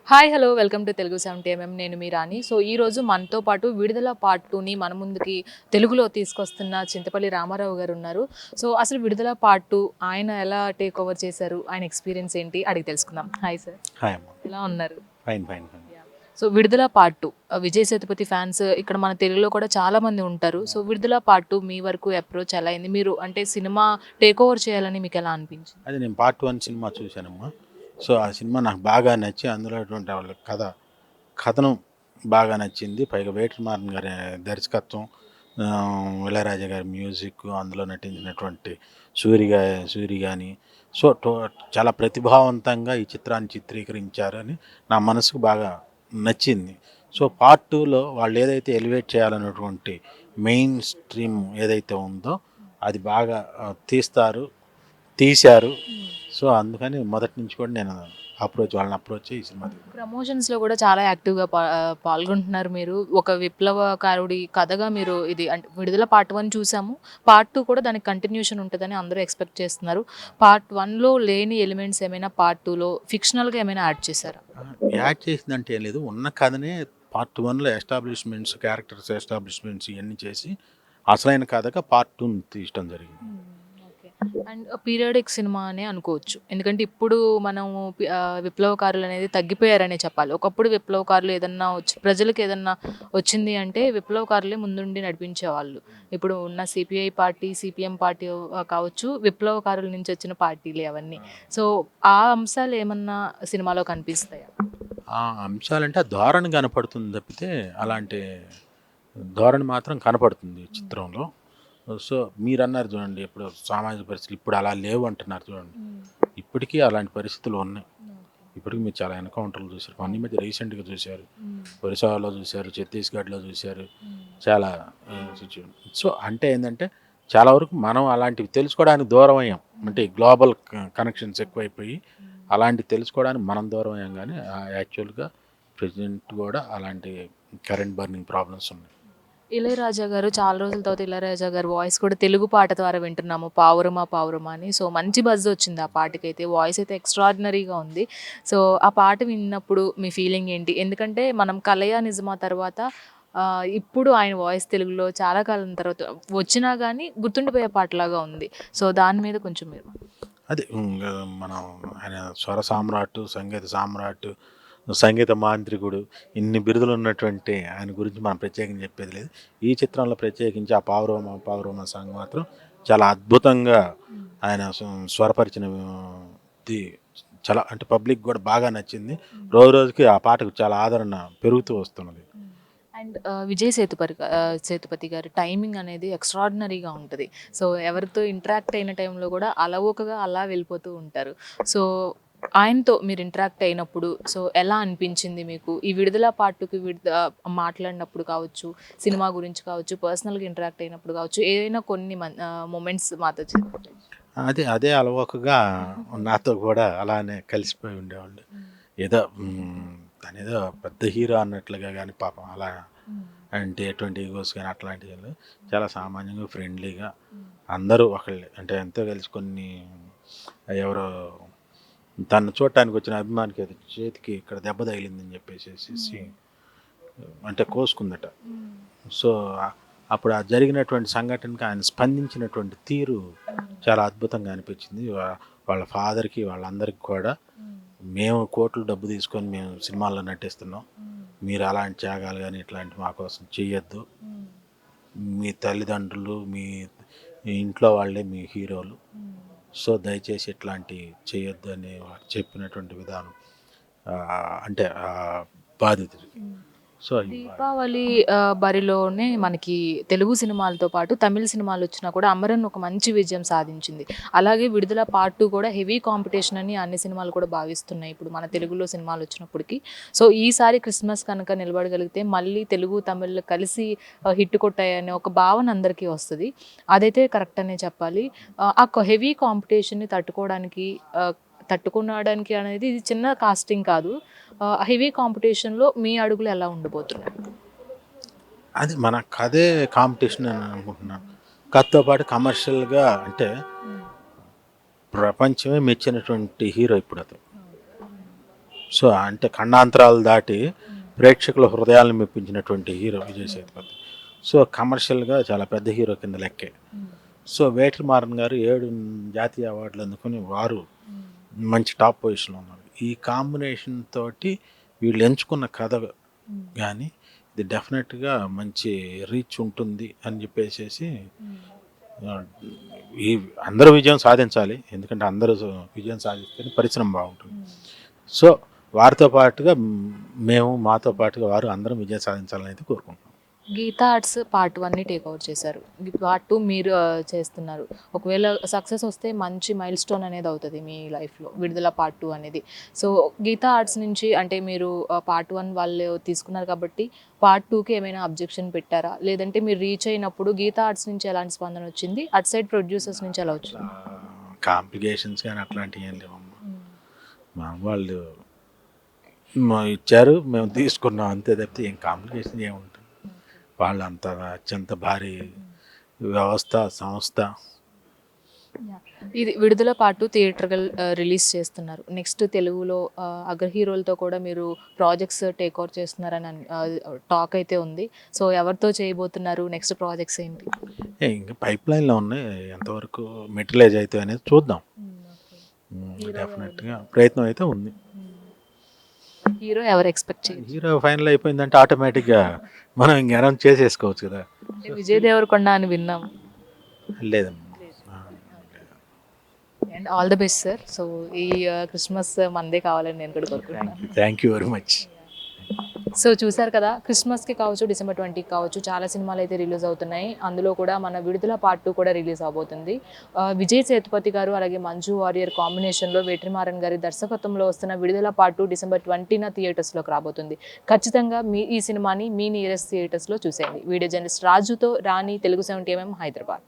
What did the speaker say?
Hi hello welcome to Telugu 70mm. నేను మీ రాణి. So ఈరోజు మనతో పాటు విడుదల పార్ట్ 2ని మన ముందుకి తెలుగులో తీసుకొస్తున్న చింతపల్లి రామారావు గారు ఉన్నారు. సో అసలు విడుదల పార్ట్ 2 ఆయన ఎలా టేక్ ఓవర్ చేశారు, ఆయన ఎక్స్పీరియన్స్ ఏంటి అడిగి తెలుసుకుందాం. హాయ్ సార్, హాయ్ అమ్మ. ఎలా ఉన్నారు? Fine fine fine. సో విడుదల పార్ట్ 2 విజయ్ సేతుపతి ఫ్యాన్స్ ఇక్కడ మన తెలుగులో కూడా చాలా మంది ఉంటారు. సో విడుదల పార్ట్ 2 మీ వరకు అప్రోచ్ ఎలా అయింది? మీరు అంటే సినిమా టేక్ ఓవర్ చేయాలని మీకు ఎలా అనిపించింది? అది నేను పార్ట్ 1 సినిమా చూశానమ్మా. సో ఆ సినిమా నాకు బాగా నచ్చి అందులో అటువంటి వాళ్ళ కథనం బాగా నచ్చింది. పైగా వెట్రిమారన్ గారి దర్శకత్వం, ఇళయరాజా గారి మ్యూజిక్, అందులో నటించినటువంటి సూరి కానీ సో చాలా ప్రతిభావంతంగా ఈ చిత్రాన్ని చిత్రీకరించారని నా మనసుకు బాగా నచ్చింది. సో పార్ట్ 2లో వాళ్ళు ఏదైతే ఎలివేట్ చేయాలన్నటువంటి మెయిన్ స్ట్రీమ్ ఏదైతే ఉందో అది బాగా తీశారు. సో అందుకని మొదటి నుంచి కూడా నేను వాళ్ళని అప్రోచ్ ఈ సినిమా ప్రమోషన్స్లో కూడా చాలా యాక్టివ్గా పాల్గొంటున్నారు. మీరు ఒక విప్లవకారుడి కథగా మీరు ఇది అంటే విడుదల పార్ట్ 1 చూసాము, పార్ట్ 2 కూడా దానికి కంటిన్యూషన్ ఉంటుందని అందరూ ఎక్స్పెక్ట్ చేస్తున్నారు. పార్ట్ 1లో లేని ఎలిమెంట్స్ ఏమైనా పార్ట్ 2లో ఫిక్షనల్గా ఏమైనా యాడ్ చేశారా? యాడ్ చేసిందంటే ఏం లేదు, ఉన్న కథనే పార్ట్ 1లో ఎస్టాబ్లిష్మెంట్స్, క్యారెక్టర్స్ ఎస్టాబ్లిష్మెంట్స్ ఇవన్నీ చేసి అసలైన కథగా పార్ట్ 2 తీయడం జరిగింది. అండ్ పీరియడిక్ సినిమా అనే అనుకోవచ్చు, ఎందుకంటే ఇప్పుడు మనం విప్లవకారులు అనేది తగ్గిపోయారనే చెప్పాలి. ఒకప్పుడు విప్లవకారులు ఏదన్నా ప్రజలకు ఏదన్నా వచ్చింది అంటే విప్లవకారులే ముందుండి నడిపించేవాళ్ళు. ఇప్పుడు ఉన్న సిపిఐ పార్టీ, సిపిఎం పార్టీ కావచ్చు, విప్లవకారుల నుంచి వచ్చిన పార్టీలే అవన్నీ. సో ఆ అంశాలు ఏమన్నా సినిమాలో కనిపిస్తాయా? ఆ అంశాలంటే ఆ ధోరణి కనపడుతుంది తప్పితే అలాంటి ధోరణి మాత్రం కనపడుతుంది చిత్రంలో. సో మీరు అన్నారు చూడండి, ఇప్పుడు సామాజిక పరిస్థితులు ఇప్పుడు అలా లేవు అంటున్నారు చూడండి. ఇప్పటికీ అలాంటి పరిస్థితులు ఉన్నాయి. ఇప్పటికీ మీరు చాలా ఎన్కౌంటర్లు చూశారు, అన్ని మధ్య రీసెంట్గా చూశారు, ఒరిస్సాలో చూశారు, ఛత్తీస్గఢ్లో చూశారు, చాలా సిచ్యువేషన్. సో అంటే ఏంటంటే చాలా వరకు మనం అలాంటివి తెలుసుకోవడానికి దూరం అయ్యాం. అంటే గ్లోబల్ కనెక్షన్స్ ఎక్కువైపోయి అలాంటివి తెలుసుకోవడానికి మనం దూరం అయ్యాం. కానీ యాక్చువల్గా ప్రెసిడెంట్ కూడా అలాంటి కరెంట్ బర్నింగ్ ప్రాబ్లమ్స్ ఉన్నాయి. ఇళయరాజా గారు చాలా రోజుల తర్వాత ఇళయరాజా గారు వాయిస్ కూడా తెలుగు పాట ద్వారా వింటున్నాము, పావురమా పావురమా అని. సో మంచి బజ్ వచ్చింది ఆ పాటకైతే, వాయిస్ అయితే ఎక్స్ట్రాడినరీగా ఉంది. సో ఆ పాట విన్నప్పుడు మీ ఫీలింగ్ ఏంటి? ఎందుకంటే మనం కలయా నిజమా తర్వాత ఇప్పుడు ఆయన వాయిస్ తెలుగులో చాలా కాలం తర్వాత వచ్చినా కానీ గుర్తుండిపోయే పాటలాగా ఉంది. సో దాని మీద కొంచెం మీరు అది మనం ఆయన స్వర సామ్రాట్, సంగీత సామ్రాట్, సంగీత మాంత్రికుడు, ఇన్ని బిరుదులు ఉన్నటువంటి ఆయన గురించి మనం ప్రత్యేకంగా చెప్పేది లేదు. ఈ చిత్రంలో ప్రత్యేకించి ఆ పావురోమ సాంగ్ మాత్రం చాలా అద్భుతంగా ఆయన స్వరపరిచినది. చాలా అంటే పబ్లిక్ కూడా బాగా నచ్చింది. రోజు రోజుకి ఆ పాటకు చాలా ఆదరణ పెరుగుతూ వస్తున్నది. అండ్ విజయ్ సేతుపతి గారి టైమింగ్ అనేది ఎక్స్ట్రాడినరీగా ఉంటుంది. సో ఎవరితో ఇంటరాక్ట్ అయిన టైంలో కూడా అలవోకగా అలా వెళ్ళిపోతూ ఉంటారు. సో ఆయనతో మీరు ఇంటరాక్ట్ అయినప్పుడు సో ఎలా అనిపించింది మీకు? ఈ విడుదల పార్ట్కి మాట్లాడినప్పుడు కావచ్చు, సినిమా గురించి కావచ్చు, పర్సనల్గా ఇంటరాక్ట్ అయినప్పుడు కావచ్చు, ఏదైనా కొన్ని మూమెంట్స్ మాతో చెప్పండి. అదే అలవోకగా నాతో కూడా అలానే కలిసిపోయి ఉండేవాళ్ళు. ఏదో తనేదో పెద్ద హీరో అన్నట్లుగా కానీ పాపం అలా అంటే ఎటువంటి ఈగోస్ కానీ అట్లాంటివి చాలా సామాన్యంగా ఫ్రెండ్లీగా అందరూ ఒకళ్ళే. అంటే ఎంతో కలిసి కొన్ని ఎవరో తను చూడటానికి వచ్చిన అభిమానికి అది చేతికి ఇక్కడ దెబ్బ తగిలిందని చెప్పేసి అంటే కోసుకుందట. సో అప్పుడు ఆ జరిగినటువంటి సంఘటనకి ఆయన స్పందించినటువంటి తీరు చాలా అద్భుతంగా అనిపించింది. వాళ్ళ ఫాదర్కి వాళ్ళందరికీ కూడా, మేము కోట్లు డబ్బు తీసుకొని మేము సినిమాల్లో నటిస్తున్నాం, మీరు అలాంటి త్యాగాలు కానీ ఇట్లాంటి మా కోసం చెయ్యొద్దు, మీ తల్లిదండ్రులు మీ ఇంట్లో వాళ్ళే మీ హీరోలు, సో దయచేసి ఇట్లాంటి చేయొద్దు అని చెప్పినటువంటి విధానం అంటే బాధితుడికి. సో దీపావళి బరిలోనే మనకి తెలుగు సినిమాలతో పాటు తమిళ సినిమాలు వచ్చినా కూడా అమరన్ ఒక మంచి విజయం సాధించింది. అలాగే విడుదల పార్ట్ 2 కూడా హెవీ కాంపిటీషన్ అని అన్ని సినిమాలు కూడా భావిస్తున్నాయి ఇప్పుడు మన తెలుగులో సినిమాలు వచ్చినప్పటికీ. సో ఈసారి క్రిస్మస్ కనుక నిలబడగలిగితే మళ్ళీ తెలుగు తమిళ్ కలిసి హిట్ కొట్టాయనే ఒక భావన అందరికీ వస్తుంది. అదైతే కరెక్ట్ అనే చెప్పాలి. ఆ హెవీ కాంపిటీషన్ని తట్టుకునడానికి అనేది ఇది చిన్న కాస్టింగ్ కాదు. హెవీ కాంపిటీషన్లో మీ అడుగులు ఎలా ఉండబోతున్నాయి? అది మన కథే కాంపిటీషన్ అని అనుకుంటున్నాను. కథతో పాటు కమర్షియల్గా అంటే ప్రపంచమే మెచ్చినటువంటి హీరో ఇప్పుడు అతను. సో అంటే ఖండాంతరాలు దాటి ప్రేక్షకుల హృదయాలను మెప్పించినటువంటి హీరో విజయ్ సేతుపతి. సో కమర్షియల్గా చాలా పెద్ద హీరో కింద లెక్కే. సో వేటమారన్ గారు 7 జాతీయ అవార్డులు అందుకొని వారు మంచి టాప్ పొజిషన్లో ఉన్నారు. ఈ కాంబినేషన్ తోటి వీళ్ళు ఎంచుకున్న కథ కానీ ఇది డెఫినెట్గా మంచి రీచ్ ఉంటుంది అని చెప్పేసి ఈ అందరూ విజయం సాధించాలి. ఎందుకంటే అందరూ విజయం సాధిస్తేనే పరిశ్రమ బాగుంటుంది. సో వారితో పాటుగా మాతో పాటుగా వారు అందరం విజయం సాధించాలని కోరుకుంటున్నాం. గీతా ఆర్ట్స్ పార్ట్ 1ని టేక్ ఓవర్ చేశారు. పార్ట్ 2 మీరు చేస్తున్నారు. ఒకవేళ సక్సెస్ వస్తే మంచి మైల్ స్టోన్ అనేది అవుతుంది మీ లైఫ్లో, విడుదల పార్ట్ 2 అనేది. సో గీతా ఆర్ట్స్ నుంచి అంటే మీరు పార్ట్ 1 వాళ్ళు తీసుకున్నారు కాబట్టి పార్ట్ 2కి ఏమైనా అబ్జెక్షన్ పెట్టారా? లేదంటే మీరు రీచ్ అయినప్పుడు గీతా ఆర్ట్స్ నుంచి ఎలాంటి స్పందన వచ్చింది? అటు సైడ్ ప్రొడ్యూసర్స్ నుంచి ఎలా వచ్చింది? కాంప్లికేషన్స్ కానీ అట్లాంటివి ఏం లేవమ్మా. వాళ్ళు ఇచ్చారు, మేము తీసుకున్నాం అంతే తప్పితే ఏం కాంప్లికేషన్ ఏముంటుంది. వాళ్ళంత అత్యంత భారీ వ్యవస్థ సంస్థ. ఇది విడుదల పార్ట్ 2 థియేటర్గా రిలీజ్ చేస్తున్నారు. నెక్స్ట్ తెలుగులో అగ్ర హీరోలతో కూడా మీరు ప్రాజెక్ట్స్ టేక్ ఓవర్ చేస్తున్నారని టాక్ అయితే ఉంది. సో ఎవరితో చేయబోతున్నారు? నెక్స్ట్ ప్రాజెక్ట్స్ ఏంటి? ఇంకా పైప్ లైన్లో ఉన్నాయి. ఎంతవరకు మెటీరియలైజ్ అయితే అనేది చూద్దాం. డెఫినెట్గా ప్రయత్నం అయితే ఉంది. హీరో ఎవరు ఎక్స్పెక్ట్ చేయాలి? హీరో ఫైనల్ అయిపోయిందంటే ఆటోమేటిక్గా మనం ఇంక అనౌన్స్ చేసేసుకోవచ్చు కదా. విజయ్ దేవరకొండ అని విన్నాం. లేదమ్మా. And all the best sir. So ఈ క్రిస్మస్ మందే కావాలని నేను కూడా కోరుకుంటున్నాను. Thank you very much. So చూసారు కదా, క్రిస్మస్కి కావచ్చు, డిసెంబర్ 20కి కావచ్చు, చాలా సినిమాలు అయితే రిలీజ్ అవుతున్నాయి. అందులో కూడా మన విడుదల పార్ట్ 2 కూడా రిలీజ్ అవబోతుంది. విజయ్ సేతుపతి గారు అలాగే మంజు వారియర్ కాంబినేషన్లో వెట్రిమారన్ గారి దర్శకత్వంలో వస్తున్న విడుదల పార్ట్ 2 డిసెంబర్ 20న థియేటర్స్లోకి రాబోతుంది. ఖచ్చితంగా ఈ సినిమాని మీ నియరెస్ట్ థియేటర్స్లో చూసేయండి. వీడియో జర్నలిస్ట్ రాజుతో రాణి, తెలుగు 70mm, హైదరాబాద్.